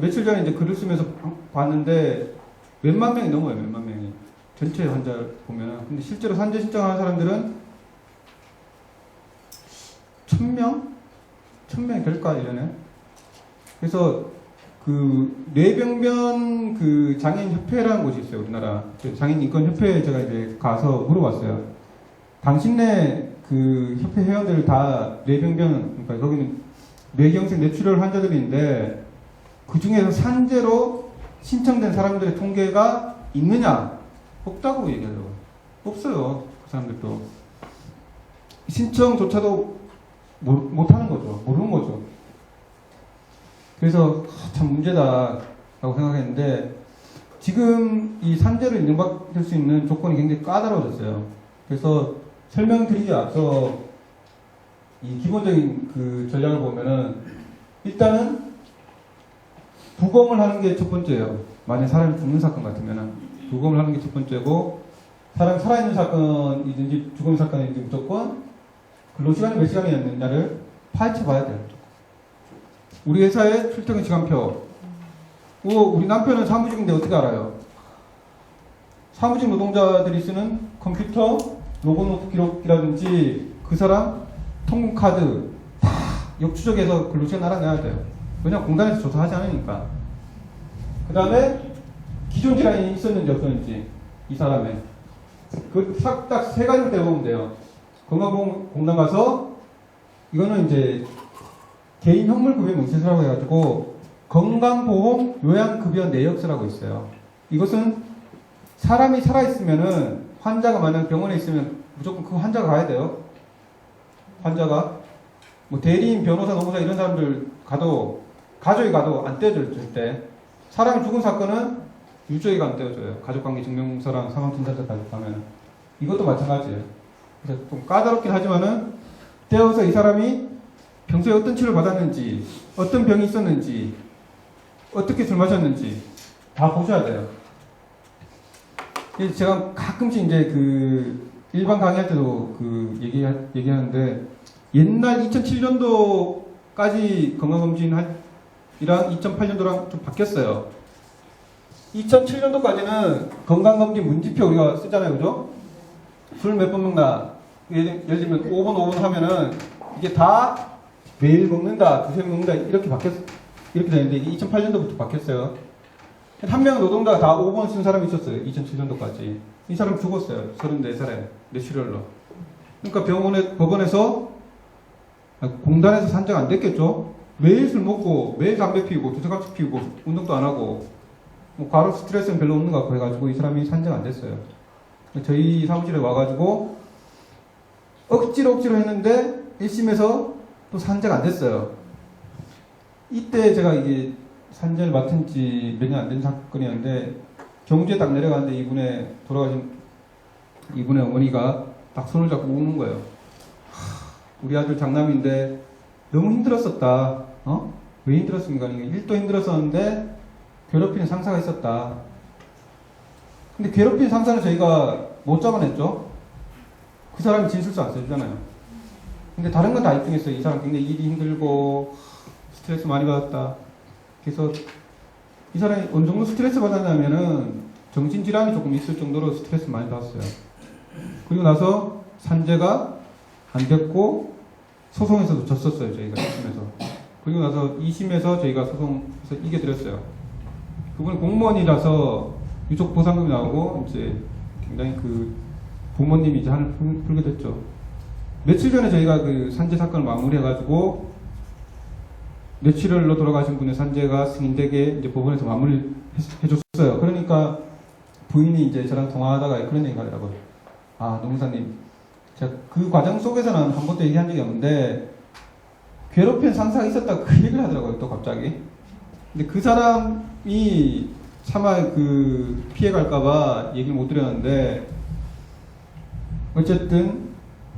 며칠 전에 이제 글을 쓰면서 봤는데 몇만 명이 넘어요. 몇만 명이. 전체 환자를 보면. 근데 실제로 산재 신청하는 사람들은 1000명? 1000명이 될까? 이러네. 그래서 그 뇌병변 그 장애인 협회라는 곳이 있어요. 우리나라 장애인 인권 협회에 제가 이제 가서 물어봤어요. 당신네 그 협회 회원들 다 뇌병변, 그러니까 거기는 뇌경색 뇌출혈 환자들인데 그 중에서 산재로 신청된 사람들의 통계가 있느냐? 없다고 얘기하더라고요. 없어요. 그 사람들도. 신청조차도 못하는 거죠. 모르는 거죠. 그래서 참 문제다라고 생각했는데 지금 이 산재로 인정받을 수 있는 조건이 굉장히 까다로워졌어요. 그래서 설명드리기 앞서 이 기본적인 그 전략을 보면은 일단은 부검을 하는 게 첫 번째예요. 만약 사람이 죽는 사건 같으면은 부검을 하는 게 첫 번째고 사람이 살아있는 사건이든지 죽은 사건이든지 무조건 근로시간이 몇 시간이었느냐를 파헤쳐 봐야 돼요. 우리 회사의 출퇴근 시간표. 우리 남편은 사무직인데 어떻게 알아요? 사무직 노동자들이 쓰는 컴퓨터, 로고노트 기록이라든지 그 사람 통금카드 다 역추적해서 근로시간 알아내야 돼요. 왜냐면 공단에서 조사하지 않으니까. 그 다음에 기존 질환이 있었는지 없었는지 이 사람의 그 딱 세 가지를 떼보면 돼요. 건강보험공단 가서 이거는 이제 개인 현물급여 명세서라고 해가지고 건강보험 요양급여 내역서라고 있어요. 이것은 사람이 살아있으면은 환자가 만약 병원에 있으면 무조건 그 환자가 가야 돼요. 환자가 뭐 대리인, 변호사, 노무사 이런 사람들 가도 가족이 가도 안 떼어줘요. 절대. 사람이 죽은 사건은 유족이가 안 떼어줘요. 가족관계 증명서랑 사망진단서 가면 이것도 마찬가지예요. 그래서 좀 까다롭긴 하지만은 떼어서 이 사람이 평소에 어떤 치료를 받았는지, 어떤 병이 있었는지, 어떻게 술 마셨는지 다 보셔야 돼요. 제가 가끔씩 이제 그 일반 강의할 때도 그 얘기하는데 옛날 2007년도까지 건강검진이랑 2008년도랑 좀 바뀌었어요. 2007년도까지는 건강검진 문지표 우리가 쓰잖아요. 그죠? 술 몇 번 먹나. 예를 들면 5번 5번 하면은 이게 다 매일 먹는다, 두세 번 먹는다 이렇게 되는데 이게 2008년도부터 바뀌었어요. 한 명 노동자가 다 5번 쓴 사람이 있었어요. 2007년도까지. 이 사람 죽었어요. 34살에 뇌출혈로. 그러니까 법원에서 공단에서 산재가 안 됐겠죠. 매일 술 먹고 매일 담배 피우고 두세 갑씩 피우고 운동도 안 하고 뭐 과로 스트레스는 별로 없는 것 같고 해가지고 이 사람이 산재가 안 됐어요. 저희 사무실에 와가지고 억지로 했는데 1심에서 또 산재가 안 됐어요. 이때 제가 이게 산재를 맡은 지 몇 년 안 된 사건이었는데 경주에 딱 내려갔는데 돌아가신 이분의 어머니가 딱 손을 잡고 우는 거예요. 우리 아들 장남인데 너무 힘들었었다. 왜 힘들었습니까? 일도 힘들었었는데 괴롭히는 상사가 있었다. 근데 괴롭히는 상사는 저희가 못 잡아냈죠. 그 사람이 진술서 안 써주잖아요. 근데 다른 건 다 입증했어요. 이 사람 굉장히 일이 힘들고 스트레스 많이 받았다. 그래서 이 사람이 어느 정도 스트레스 받았냐면은 정신질환이 조금 있을 정도로 스트레스 많이 받았어요. 그리고 나서 산재가 안 됐고 소송에서도 졌었어요. 저희가 1심에서. 그리고 나서 2심에서 저희가 소송에서 이겨드렸어요. 그분은 공무원이라서 유족 보상금이 나오고 이제 굉장히 그 부모님이 이제 한을 풀게 됐죠. 며칠 전에 저희가 그 산재 사건을 마무리해가지고 뇌출혈로 돌아가신 분의 산재가 승인되게 이제 법원에서 마무리 해줬어요. 그러니까 부인이 이제 저랑 통화하다가 그런 얘기 하더라고요. 아, 노무사님, 제가 그 과정 속에서는 한 번도 얘기한 적이 없는데 괴롭힌 상사가 있었다고 그 얘기를 하더라고요. 또 갑자기. 근데 그 사람이 차마 그 피해갈까봐 얘기를 못 드렸는데 어쨌든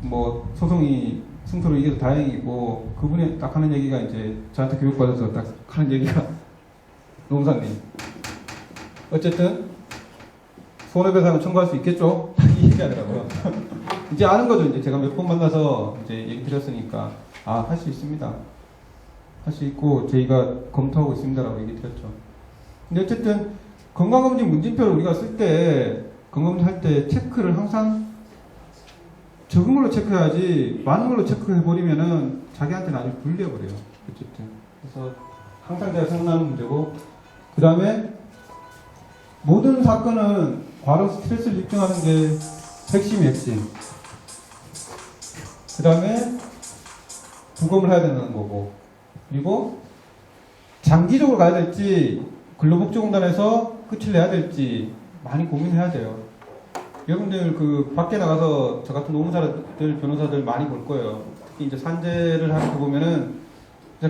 뭐 소송이 승소로 이겨서 다행이고, 그분이 딱 하는 얘기가 이제 저한테 교육받아서 딱 하는 얘기가 노무사님, 어쨌든 손해배상을 청구할 수 있겠죠? 이 얘기 하더라고요. 이제 아는 거죠. 이제 제가 몇 번 만나서 이제 얘기 드렸으니까, 아, 할 수 있습니다. 할 수 있고, 저희가 검토하고 있습니다라고 얘기 드렸죠. 근데 어쨌든, 건강검진 문진표를 우리가 쓸 때, 건강검진 할 때 체크를 항상 적은 걸로 체크해야지, 많은 걸로 체크해버리면은 자기한테 나중에 불려버려요. 어쨌든. 그래서 항상 제가 생각나는 문제고, 그 다음에 모든 사건은 과로 스트레스를 입증하는 게 핵심이 핵심. 그 다음에 부검을 해야 된다는 거고, 그리고 장기적으로 가야 될지 근로복지공단에서 끝을 내야 될지 많이 고민해야 돼요. 여러분들 그 밖에 나가서 저 같은 노무사들, 변호사들 많이 볼 거예요. 특히 이제 산재를 하는 거 보면은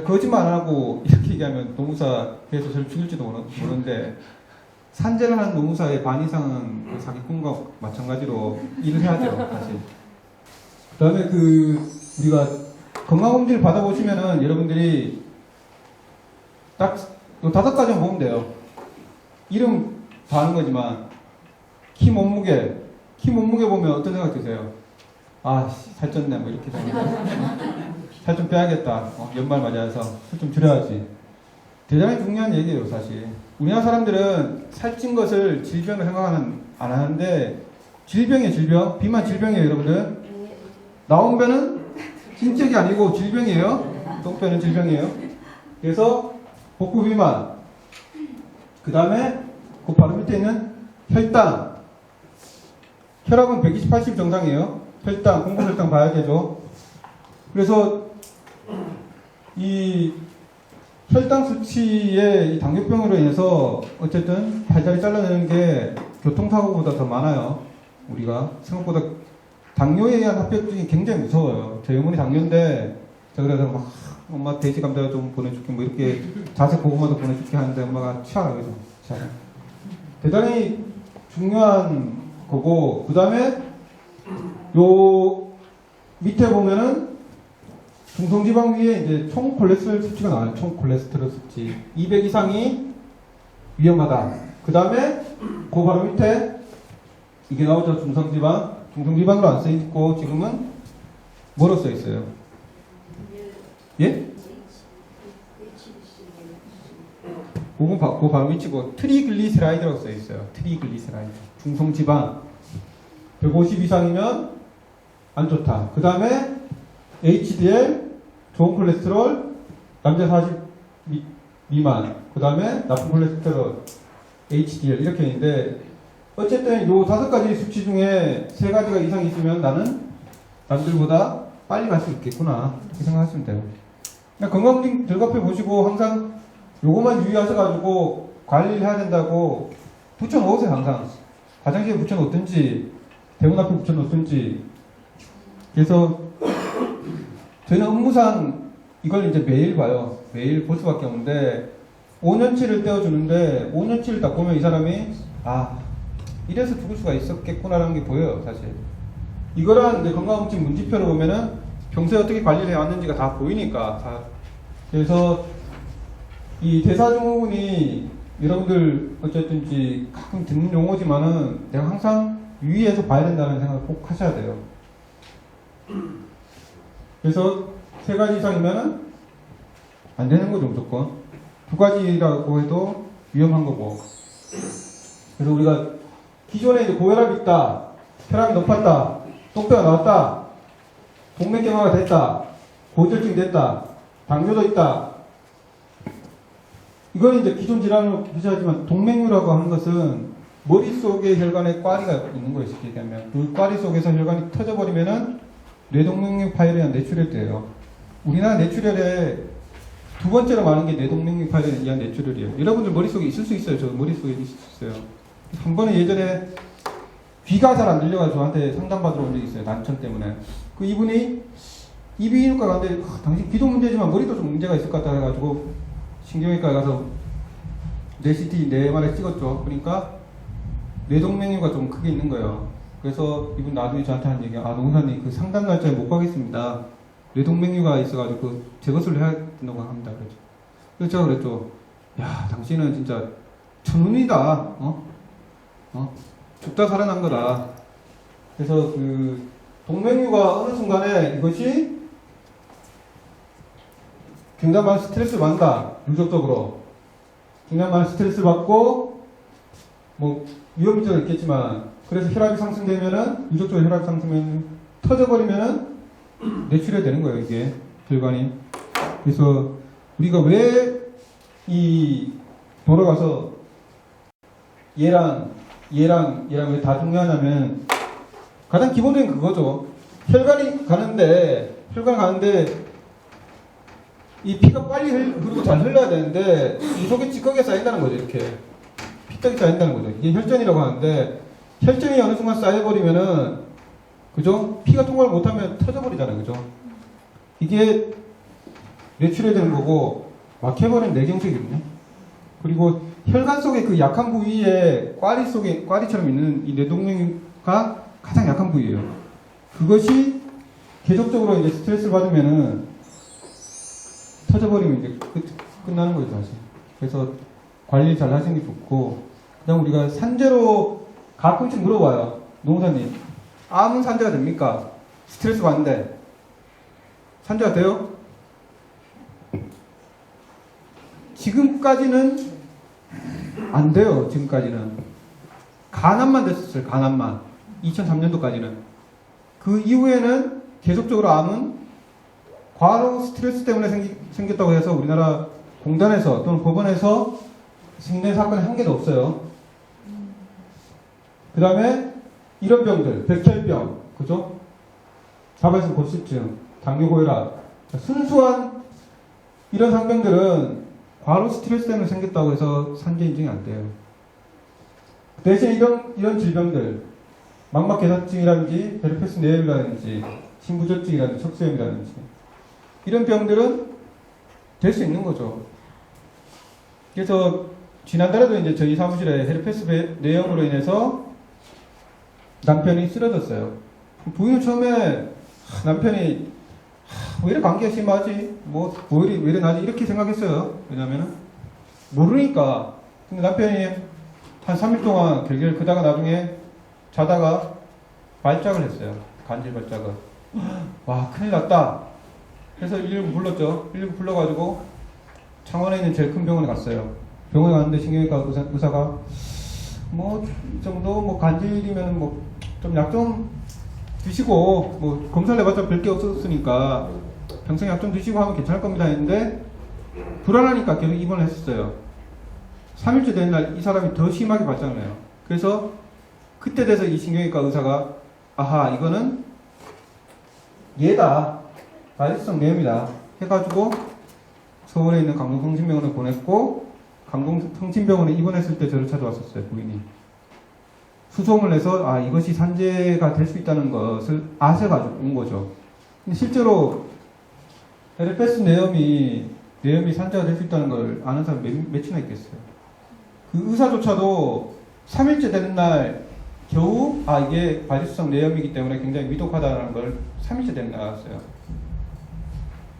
거짓말 안 하고 이렇게 얘기하면 노무사에서 저를 죽일지도 모르는데, 산재를 하는 노무사의 반 이상은 그 사기꾼과 마찬가지로 일을 해야 돼요, 사실. 그 다음에 우리가 건강검진을 받아보시면은 여러분들이 딱 요 5가지만 보면 돼요. 이름 다 아는 거지만, 키 몸무게 보면 어떤 생각 드세요? 아, 살쪘네, 뭐 이렇게 생각해요. 살 좀 빼야겠다. 연말 맞이해서 술 좀 줄여야지. 대단히 중요한 얘기예요, 사실. 우리나라 사람들은 살찐 것을 질병을 안 하는데, 질병이에요, 질병. 비만 질병이에요, 여러분들. 나온 배는 찐적이 아니고 질병이에요. 똥배는 질병이에요. 그래서 복부 비만. 그 다음에 그 바로 밑에 있는 혈당. 혈압은 120, 80 정상이에요. 혈당, 공복혈당 봐야 되죠. 그래서 이 혈당 수치의 이 당뇨병으로 인해서 어쨌든 팔다리 잘라내는 게 교통사고보다 더 많아요. 우리가 생각보다 당뇨에 의한 합병증이 굉장히 무서워요. 저희 어머니 당뇨인데 제가 그래서 막 엄마 돼지 감자 좀 보내줄게 뭐 이렇게 자색 고구마도 보내줄게 하는데 엄마가 치아라 그래서 대단히 중요한 거고, 그 다음에 요 밑에 보면은 중성지방 위에 이제 총 콜레스테롤 수치가 나와요. 총 콜레스테롤 수치 200 이상이 위험하다. 그 다음에 그 바로 밑에 이게 나오죠. 중성지방으로 안 써있고 지금은 뭐로 써있어요? 예? 그거 바로 위치고 트리글리세라이드라고 써있어요. 트리글리세라이드. 중성지방 150 이상이면 안 좋다. 그 다음에 HDL, 좋은 콜레스테롤, 남자 40 미만, 그 다음에 나쁜 콜레스테롤, HDL 이렇게 있는데, 어쨌든 요 5가지 수치 중에 3가지가 이상 있으면 나는 남들보다 빨리 갈 수 있겠구나 이렇게 생각하시면 돼요. 건강검진 결과표 보시고 항상 요것만 유의하셔가지고 관리를 해야 된다고 붙여놓으세요. 항상 화장실에 붙여놓든지 대문 앞에 붙여놓든지. 그래서 저희는 업무상 이걸 이제 매일 봐요. 매일 볼 수밖에 없는데 5년치를 떼어주는데 5년치를 딱 보면 이 사람이 아, 이래서 죽을 수가 있었겠구나라는 게 보여요, 사실. 이거랑 이제 건강검진 문지표를 보면은 평소에 어떻게 관리를 해왔는지가 다 보이니까. 그래서 이 대사증후군이 여러분들 어쨌든지 가끔 듣는 용어지만은 내가 항상 유의해서 봐야 된다는 생각을 꼭 하셔야 돼요. 그래서 3가지 이상이면은 안 되는 거죠, 무조건. 2가지라고 해도 위험한 거고. 그래서 우리가 기존에 이제 고혈압이 있다, 혈압이 높았다, 똥배가 나왔다, 동맥경화가 됐다, 고지혈증이 됐다, 당뇨도 있다. 이건 이제 기존 질환으로 표시하지만 동맥류라고 하는 것은 머릿속에 혈관에 꽈리가 있는 거예요, 쉽게 얘기하면. 그 꽈리 속에서 혈관이 터져버리면은 뇌동맥류 파열이나 뇌출혈이 돼요. 우리나라 뇌출혈의 두 번째로 많은 게 뇌동맥류 파열에 의한 뇌출혈이에요. 여러분들 머릿속에 있을 수 있어요. 저 머릿속에 있을 수 있어요. 한 번은 예전에 귀가 잘 안 들려가지고 저한테 상담받으러 온 적이 있어요. 난청 때문에. 그 이분이 이비인후과 갔는데 당신 귀도 문제지만 머리도 좀 문제가 있을 것 같다 해가지고 신경외과에 가서 뇌CT, 뇌MRI 찍었죠. 그러니까 뇌동맥류가 좀 크게 있는 거예요. 그래서 이분 나중에 저한테 한 얘기가 노무사님 그 상담 날짜에 못 가겠습니다. 뇌동맥류가 있어가지고 그 제거술을 해야 된다고 합니다. 그래서 제가 그랬죠. 야, 당신은 진짜 천운이다. 죽다 살아난 거다. 그래서 그 동맥류가 어느 순간에 이것이 굉장히 많은 스트레스를 받는다. 누적적으로. 굉장히 많은 스트레스를 받고 뭐 위험이 있겠지만 그래서 혈압이 상승되면은 누적적으로 혈압이 상승되면 터져버리면은 뇌출혈이 되는 거예요. 이게 결과니. 그래서 우리가 왜 이 돌아가서 얘랑 왜 다 중요하냐면 가장 기본적인 그거죠. 혈관이 가는데 이 피가 빨리 흐르고 잘 흘러야 되는데 이 속에 찌꺼기가 쌓인다는 거죠. 이렇게 피떡이 쌓인다는 거죠. 이게 혈전이라고 하는데 혈전이 어느 순간 쌓여버리면은 그죠? 피가 통과를 못하면 터져버리잖아요. 그죠? 이게 뇌출혈이 되는 거고 막혀버리는 뇌경색이거든요. 그리고 혈관 속에 그 약한 부위에 꽈리처럼 있는 이 뇌동맥류가 가장 약한 부위예요. 그것이 계속적으로 이제 스트레스를 받으면은 터져버리면 이제 끝나는 거죠, 사실. 그래서 관리 잘 하시는 게 좋고, 그 다음 우리가 산재로 가끔씩 물어봐요. 노무사님, 암은 산재가 됩니까? 스트레스 받는데. 산재가 돼요? 지금까지는 안 돼요, 지금까지는. 간암만 됐었어요, 간암만. 2003년도까지는. 그 이후에는 계속적으로 암은 과로 스트레스 때문에 생겼다고 해서 우리나라 공단에서 또는 법원에서 승인된 사건이 한 개도 없어요. 그 다음에 이런 병들, 백혈병, 그죠? 자발성 골수증, 당뇨고혈압, 순수한 이런 상병들은 과로 스트레스 때문에 생겼다고 해서 산재 인증이 안 돼요. 대신 이런 질병들, 망막계사증이라든지 헤르페스 뇌염이라든지 신부전증이라든지 척수염이라든지 이런 병들은 될 수 있는 거죠. 그래서 지난달에도 이제 저희 사무실에 헤르페스 뇌염으로 인해서 남편이 쓰러졌어요. 부인은 처음에 남편이 왜 이렇게 감기가 심하지? 왜 이래 나지? 이렇게 생각했어요. 왜냐면은 모르니까. 근데 남편이 한 3일 동안 결결 크다가 나중에 자다가 발작을 했어요. 간질 발작을. 와, 큰일 났다. 그래서 119 불렀죠. 119 불러가지고 창원에 있는 제일 큰 병원에 갔어요. 병원에 갔는데 신경외과 의사가 이 정도 간질이면 좀 약 좀 드시고 검사를 해봤자 별게 없었으니까 평생 약 좀 드시고 하면 괜찮을 겁니다 했는데 불안하니까 계속 입원을 했었어요. 3일째 되는 날 이 사람이 더 심하게 발작을 해요. 그래서 그때 돼서 이 신경외과 의사가 아하, 이거는 얘다. 바이러스성 뇌염이다. 해가지고 서울에 있는 강동성심병원에 보냈고 강동성심병원에 입원했을 때 저를 찾아왔었어요. 부인이. 수송을 해서 이것이 산재가 될 수 있다는 것을 아셔가지고 온 거죠. 근데 실제로 헤르페스 뇌염이 산재가 될 수 있다는 걸 아는 사람 몇이나 있겠어요. 그 의사조차도 3일째 되는 날 겨우 이게 바이러스성 뇌염이기 때문에 굉장히 위독하다는 걸 3일째 되는 날 알았어요.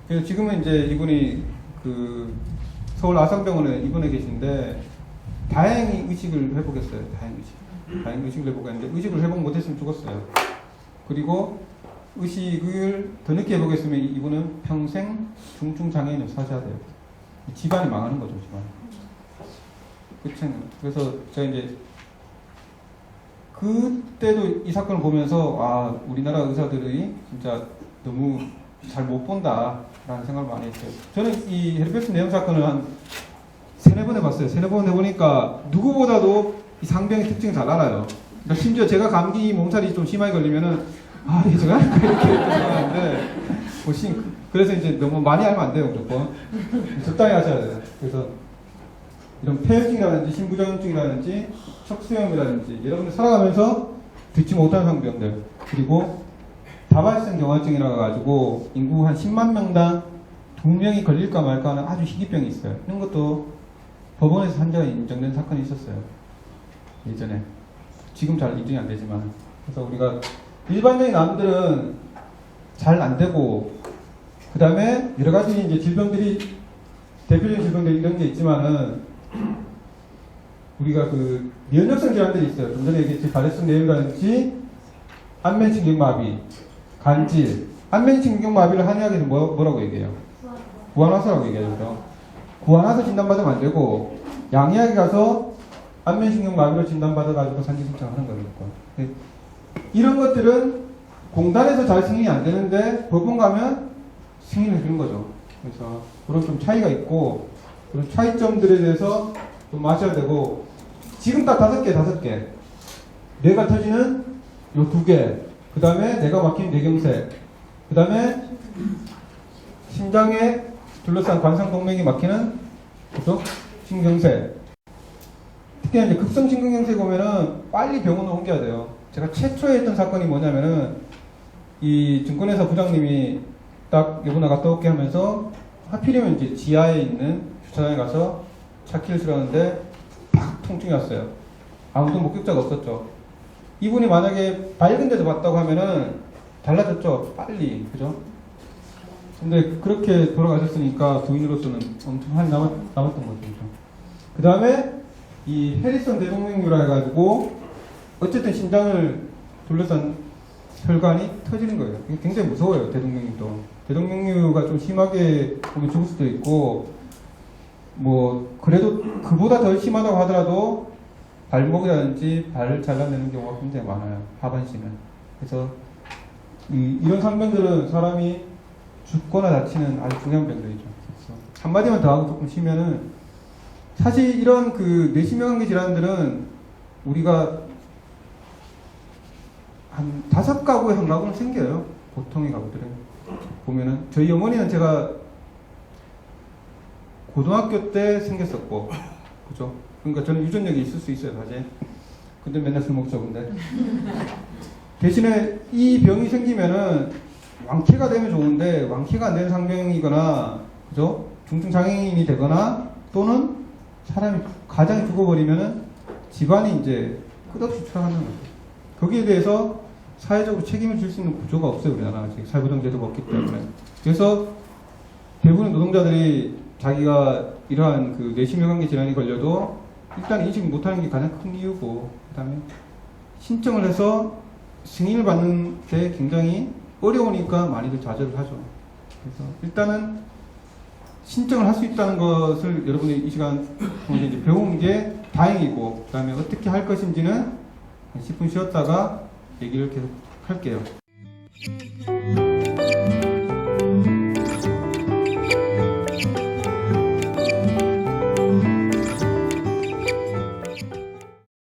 그래서 지금은 이제 이분이 그 서울 아산병원에 입원해 계신데 다행히 의식을 회복했어요. 다행히 의식을 회복했는데 의식을 회복 못했으면 죽었어요. 그리고 의식을 더 늦게 회복했으면 이분은 평생 중증 장애인을 사셔야 돼요. 집안이 망하는 거죠, 집안. 그래서 제가 이제 그때도 이 사건을 보면서 우리나라 의사들이 진짜 너무 잘 못 본다라는 생각을 많이 했어요. 저는 이 헤르페스 뇌염 사건을 한 3-4번 해봤어요. 3-4번 해보니까 누구보다도 이 상병의 특징을 잘 알아요. 그러니까 심지어 제가 감기 몸살이 좀 심하게 걸리면은 제가 이렇게 생각하는데 그래서 이제 너무 많이 알면 안 돼요, 무조건. 적당히 하셔야 돼요. 그래서 이런 폐혈증이라든지 심부전증이라든지 척수염이라든지 여러분들 살아가면서 듣지 못하는 상병들, 그리고 다발성 경화증이라 가지고 인구 한 10만 명당 2명이 걸릴까 말까 하는 아주 희귀병이 있어요. 이런 것도 법원에서 환자가 인정된 사건이 있었어요. 예전에. 지금 잘 인정이 안 되지만. 그래서 우리가 일반적인 암들은 잘 안 되고, 그 다음에 여러 가지 이제 질병들이, 대표적인 질병들이 이런 게 있지만은, 우리가 그 면역성 질환들이 있어요. 좀 전에 얘기했지, 발열성 뇌혈이라든지, 안면신경마비, 간질. 안면신경마비를 한의학에서 뭐라고 얘기해요? 구안화소라고 얘기하죠. 구안화소 진단받으면 안 되고, 양의학에 가서 안면신경마비로 진단받아가지고 상기 신청하는 겁니다. 이런 것들은 공단에서 잘 승인이 안 되는데 법원 가면 승인을 주는 거죠. 그래서 그런 좀 차이가 있고, 그런 차이점들에 대해서 좀 아셔야 되고, 지금 딱 5개. 뇌가 터지는 요 2개, 그 다음에 뇌가 막힌 뇌경색, 그 다음에 심장에 둘러싼 관상동맥이 막히는, 그죠? 신경색. 특히 이제 급성 심근경색 오면은 빨리 병원으로 옮겨야 돼요. 제가 최초에 했던 사건이 뭐냐면은, 이 증권회사 부장님이 딱 여보나 갔다 올게 하면서 하필이면 이제 지하에 있는 주차장에 가서 차 키를 실었는데 팍 통증이 왔어요. 아무도 목격자가 없었죠. 이분이 만약에 밝은 데서 봤다고 하면은 달라졌죠. 빨리. 그죠? 근데 그렇게 돌아가셨으니까 부인으로서는 엄청 한이 남았던 거죠. 그 다음에 이 해리슨 대동맥류라 해가지고 어쨌든 심장을 둘러싼 혈관이 터지는 거예요. 이게 굉장히 무서워요. 대동맥류도. 대동맥류가 좀 심하게 보면 죽을 수도 있고, 뭐 그래도 그보다 더 심하다고 하더라도 발목이라든지 발을 잘라내는 경우가 굉장히 많아요. 하반신은. 그래서 이런 상병들은 사람이 죽거나 다치는 아주 중요한 병들이죠. 그래서 한마디만 더 하고 조금 쉬면은, 사실 이런 그 뇌심혈관계 질환들은 우리가 한 5가구에 1가구는 생겨요. 보통의 가구들은. 보면은 저희 어머니는 제가 고등학교 때 생겼었고, 그죠? 그러니까 저는 유전력이 있을 수 있어요, 사실. 근데 맨날 술 먹죠, 근데. 대신에 이 병이 생기면은 완쾌가 되면 좋은데, 완쾌가 안 되는 상병이거나, 그죠? 중증 장애인이 되거나, 또는 사람이 가장이 죽어버리면은 집안이 이제 끝없이 추락하는 거죠. 거기에 대해서 사회적으로 책임을 질 수 있는 구조가 없어요, 우리나라 아직. 사회보장제도가 없기 때문에. 그래서 대부분 노동자들이 자기가 이러한 그 뇌심혈관계 질환이 걸려도 일단 인식 못하는 게 가장 큰 이유고, 그 다음에 신청을 해서 승인을 받는 데 굉장히 어려우니까 많이들 좌절을 하죠. 그래서 일단은 신청을 할 수 있다는 것을 여러분이 이 시간 통해서 이제 배운 게 다행이고, 그 다음에 어떻게 할 것인지는 10분 쉬었다가 얘기를 계속 할게요.